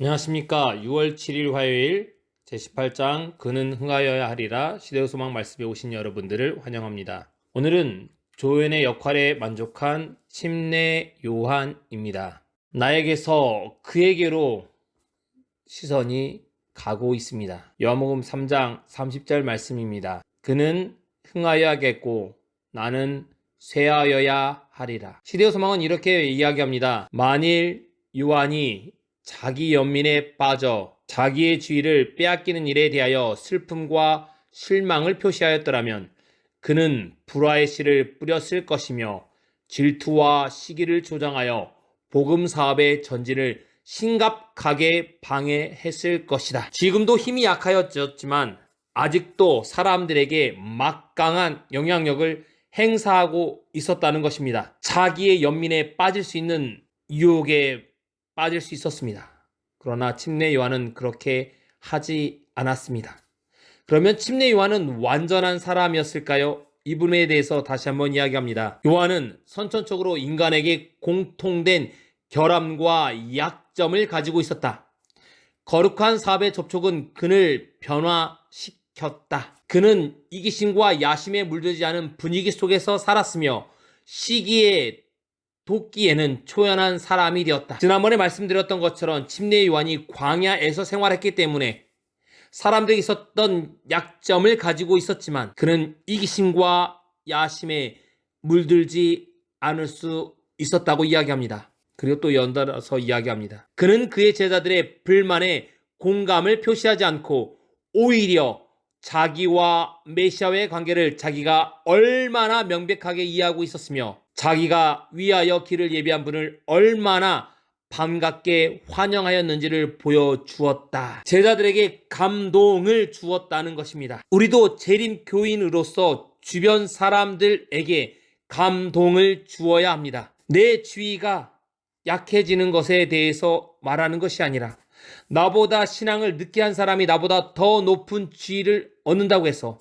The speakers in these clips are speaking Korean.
안녕하십니까. 6월 7일 화요일 제18장 그는 흥하여야 하리라 시대의 소망 말씀에 오신 여러분들을 환영합니다. 오늘은 조연의 역할에 만족한 침례 요한입니다. 나에게서 그에게로 시선이 가고 있습니다. 요한복음 3장 30절 말씀입니다. 그는 흥하여야겠고 나는 쇠하여야 하리라. 시대의 소망은 이렇게 이야기합니다. 만일 요한이 자기 연민에 빠져 자기의 주의를 빼앗기는 일에 대하여 슬픔과 실망을 표시하였더라면 그는 불화의 씨를 뿌렸을 것이며 질투와 시기를 조장하여 복음 사업의 전진을 심각하게 방해했을 것이다. 지금도 힘이 약하였지만 아직도 사람들에게 막강한 영향력을 행사하고 있었다는 것입니다. 자기의 연민에 빠질 수 있는 유혹에 빠질 수 있었습니다. 그러나 침례 요한은 그렇게 하지 않았습니다. 그러면 침례 요한은 완전한 사람이었을까요? 이 부분에 대해서 다시 한번 이야기합니다. 요한은 선천적으로 인간에게 공통된 결함과 약점을 가지고 있었다. 거룩한 사업의 접촉은 그를 변화시켰다. 그는 이기심과 야심에 물들지 않은 분위기 속에서 살았으며 시기에 돕기에는 초연한 사람이 되었다. 지난번에 말씀드렸던 것처럼 침례 요한이 광야에서 생활했기 때문에 사람들이 있었던 약점을 가지고 있었지만 그는 이기심과 야심에 물들지 않을 수 있었다고 이야기합니다. 그리고 또 연달아서 이야기합니다. 그는 그의 제자들의 불만에 공감을 표시하지 않고 오히려 자기와 메시아의 관계를 자기가 얼마나 명백하게 이해하고 있었으며 자기가 위하여 길을 예비한 분을 얼마나 반갑게 환영하였는지를 보여주었다. 제자들에게 감동을 주었다는 것입니다. 우리도 재림 교인으로서 주변 사람들에게 감동을 주어야 합니다. 내 주의가 약해지는 것에 대해서 말하는 것이 아니라 나보다 신앙을 늦게 한 사람이 나보다 더 높은 지위를 얻는다고 해서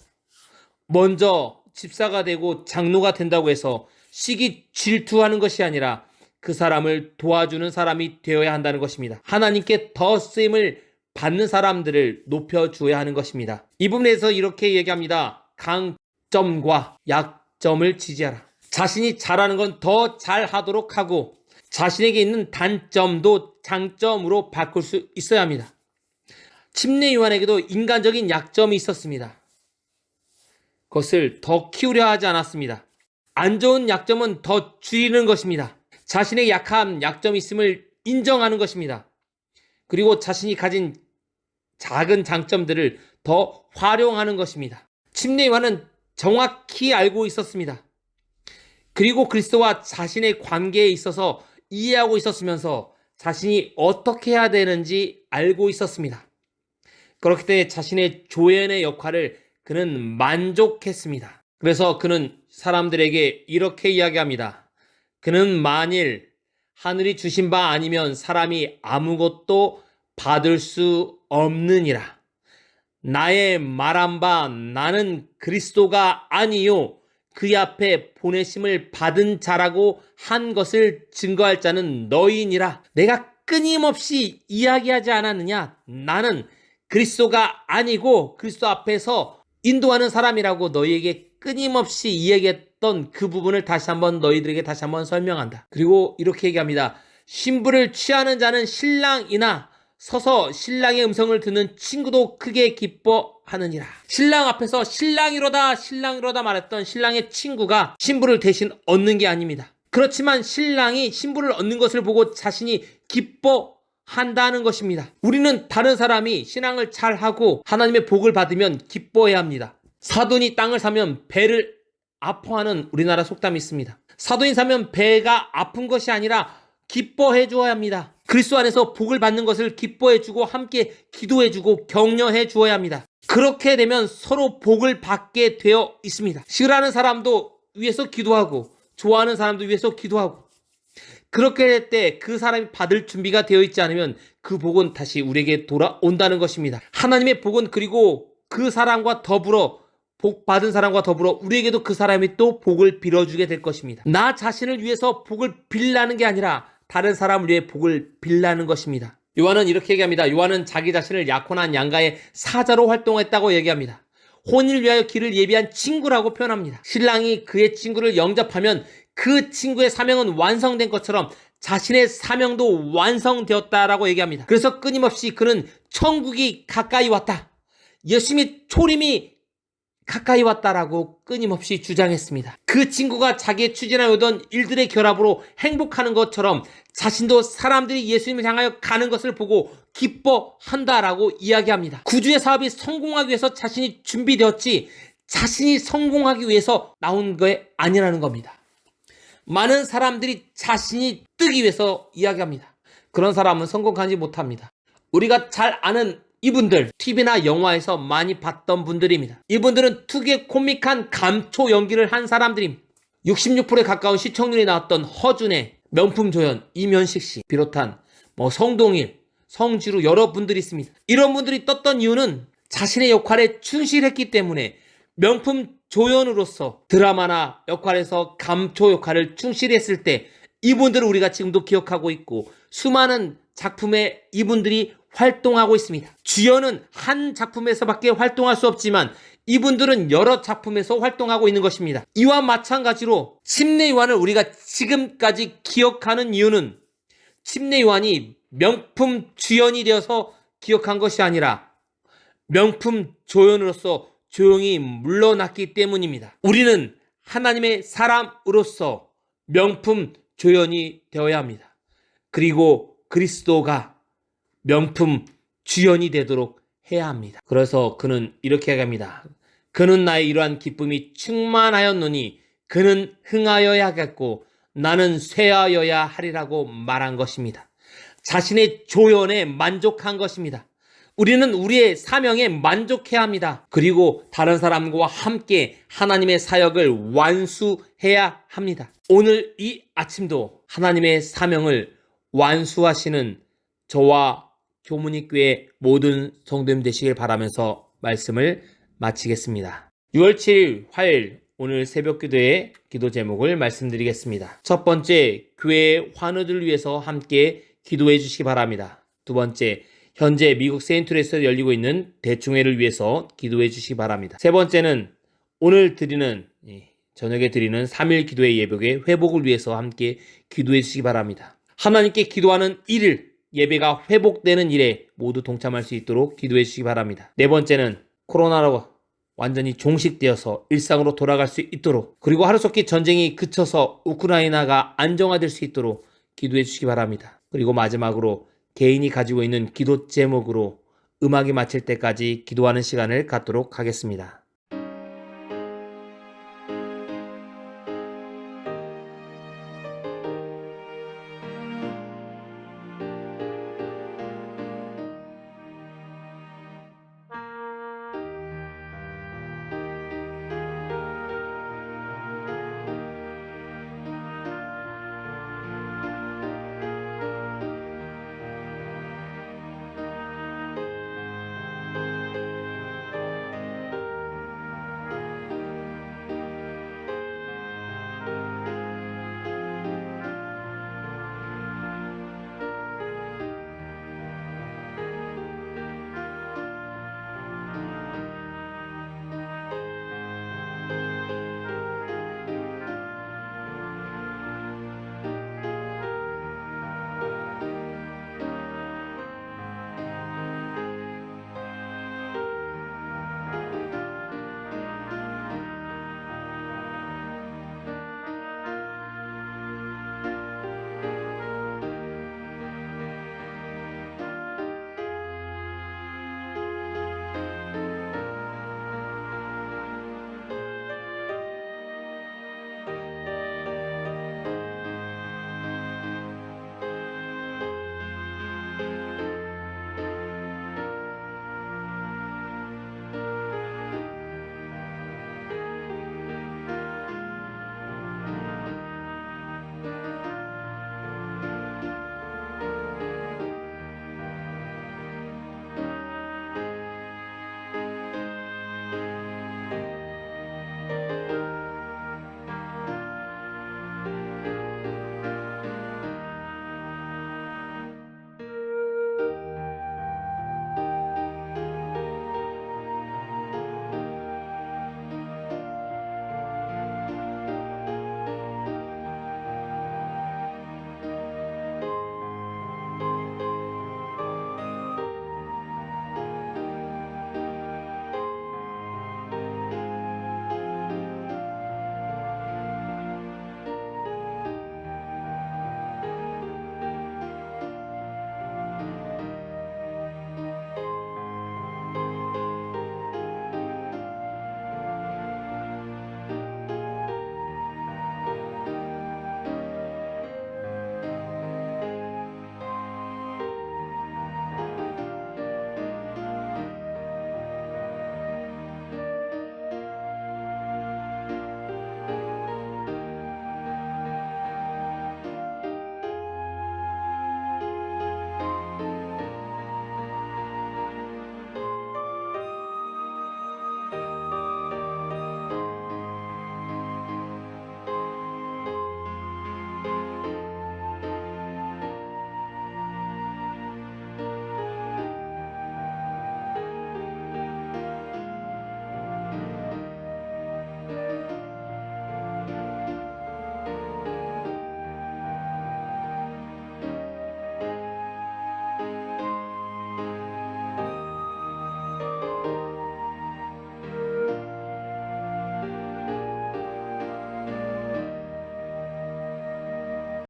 먼저 집사가 되고 장로가 된다고 해서 시기 질투하는 것이 아니라 그 사람을 도와주는 사람이 되어야 한다는 것입니다. 하나님께 더 쓰임을 받는 사람들을 높여주어야 하는 것입니다. 이 부분에서 이렇게 얘기합니다. 강점과 약점을 지지하라. 자신이 잘하는 건 더 잘하도록 하고 자신에게 있는 단점도 장점으로 바꿀 수 있어야 합니다. 침례 요한에게도 인간적인 약점이 있었습니다. 그것을 더 키우려 하지 않았습니다. 안 좋은 약점은 더 줄이는 것입니다. 자신의 약한 약점이 있음을 인정하는 것입니다. 그리고 자신이 가진 작은 장점들을 더 활용하는 것입니다. 침례 요한은 정확히 알고 있었습니다. 그리고 그리스도와 자신의 관계에 있어서 이해하고 있었으면서 자신이 어떻게 해야 되는지 알고 있었습니다. 그렇기 때문에 자신의 조연의 역할을 그는 만족했습니다. 그래서 그는 사람들에게 이렇게 이야기합니다. 그는 만일 하늘이 주신 바 아니면 사람이 아무것도 받을 수 없느니라. 나의 말한 바 나는 그리스도가 아니요 그 앞에 보내심을 받은 자라고 한 것을 증거할 자는 너희니라. 내가 끊임없이 이야기하지 않았느냐? 나는 그리스도가 아니고 그리스도 앞에서 인도하는 사람이라고 너희에게 끊임없이 이야기했던 그 부분을 다시 한번 너희들에게 다시 한번 설명한다. 그리고 이렇게 얘기합니다. 신부를 취하는 자는 신랑이나 서서 신랑의 음성을 듣는 친구도 크게 기뻐하느니라. 신랑 앞에서 신랑이로다 신랑이로다 말했던 신랑의 친구가 신부를 대신 얻는 게 아닙니다. 그렇지만 신랑이 신부를 얻는 것을 보고 자신이 기뻐한다는 것입니다. 우리는 다른 사람이 신앙을 잘하고 하나님의 복을 받으면 기뻐해야 합니다. 사돈이 땅을 사면 배를 아파하는 우리나라 속담이 있습니다. 사돈이 사면 배가 아픈 것이 아니라 기뻐해 주어야 합니다. 그리스도 안에서 복을 받는 것을 기뻐해 주고 함께 기도해 주고 격려해 주어야 합니다. 그렇게 되면 서로 복을 받게 되어 있습니다. 싫어하는 사람도 위해서 기도하고 좋아하는 사람도 위해서 기도하고 그렇게 될 때 그 사람이 받을 준비가 되어 있지 않으면 그 복은 다시 우리에게 돌아온다는 것입니다. 하나님의 복은 그리고 그 사람과 더불어 복 받은 사람과 더불어 우리에게도 그 사람이 또 복을 빌어주게 될 것입니다. 나 자신을 위해서 복을 빌라는 게 아니라 다른 사람을 위해 복을 빌라는 것입니다. 요한은 이렇게 얘기합니다. 요한은 자기 자신을 약혼한 양가의 사자로 활동했다고 얘기합니다. 혼인을 위하여 길을 예비한 친구라고 표현합니다. 신랑이 그의 친구를 영접하면 그 친구의 사명은 완성된 것처럼 자신의 사명도 완성되었다라고 얘기합니다. 그래서 끊임없이 그는 천국이 가까이 왔다, 예수님의 초림이 가까이 왔다라고 끊임없이 주장했습니다. 그 친구가 자기의 추진하여 오던 일들의 결합으로 행복하는 것처럼 자신도 사람들이 예수님을 향하여 가는 것을 보고 기뻐한다라고 이야기합니다. 구주의 사업이 성공하기 위해서 자신이 준비되었지 자신이 성공하기 위해서 나온 게 아니라는 겁니다. 많은 사람들이 자신이 뜨기 위해서 이야기합니다. 그런 사람은 성공하지 못합니다. 우리가 잘 아는 이분들, TV나 영화에서 많이 봤던 분들입니다. 이분들은 특유의 코믹한 감초 연기를 한 사람들입니다. 66%에 가까운 시청률이 나왔던 허준의 명품 조연, 이면식 씨 비롯한 성동일, 성지루 여러 분들이 있습니다. 이런 분들이 떴던 이유는 자신의 역할에 충실했기 때문에 명품 조연으로서 드라마나 역할에서 감초 역할을 충실히 했을 때 이분들을 우리가 지금도 기억하고 있고 수많은 작품에 이분들이 활동하고 있습니다. 주연은 한 작품에서밖에 활동할 수 없지만 이분들은 여러 작품에서 활동하고 있는 것입니다. 이와 마찬가지로 침례 요한을 우리가 지금까지 기억하는 이유는 침례 요한이 명품 주연이 되어서 기억한 것이 아니라 명품 조연으로서 조용히 물러났기 때문입니다. 우리는 하나님의 사람으로서 명품 조연이 되어야 합니다. 그리고 그리스도가 명품 주연이 되도록 해야 합니다. 그래서 그는 이렇게 얘기합니다. 그는 나의 이러한 기쁨이 충만하였노니 그는 흥하여야겠고 나는 쇠하여야 하리라고 말한 것입니다. 자신의 조연에 만족한 것입니다. 우리는 우리의 사명에 만족해야 합니다. 그리고 다른 사람과 함께 하나님의 사역을 완수해야 합니다. 오늘 이 아침도 하나님의 사명을 완수하시는 저와 교문익교회 모든 성도님 되시길 바라면서 말씀을 마치겠습니다. 6월 7일 화요일 오늘 새벽기도의 기도 제목을 말씀드리겠습니다. 첫 번째, 교회의 환우들을 위해서 함께 기도해 주시기 바랍니다. 두 번째, 현재 미국 세인트루이스에서 열리고 있는 대충회를 위해서 기도해 주시기 바랍니다. 세 번째는 오늘 저녁에 드리는 3일 기도의 예배의 회복을 위해서 함께 기도해 주시기 바랍니다. 하나님께 기도하는 1일 예배가 회복되는 일에 모두 동참할 수 있도록 기도해 주시기 바랍니다. 네 번째는 코로나로 완전히 종식되어서 일상으로 돌아갈 수 있도록, 그리고 하루속히 전쟁이 그쳐서 우크라이나가 안정화될 수 있도록 기도해 주시기 바랍니다. 그리고 마지막으로 개인이 가지고 있는 기도 제목으로 음악이 마칠 때까지 기도하는 시간을 갖도록 하겠습니다.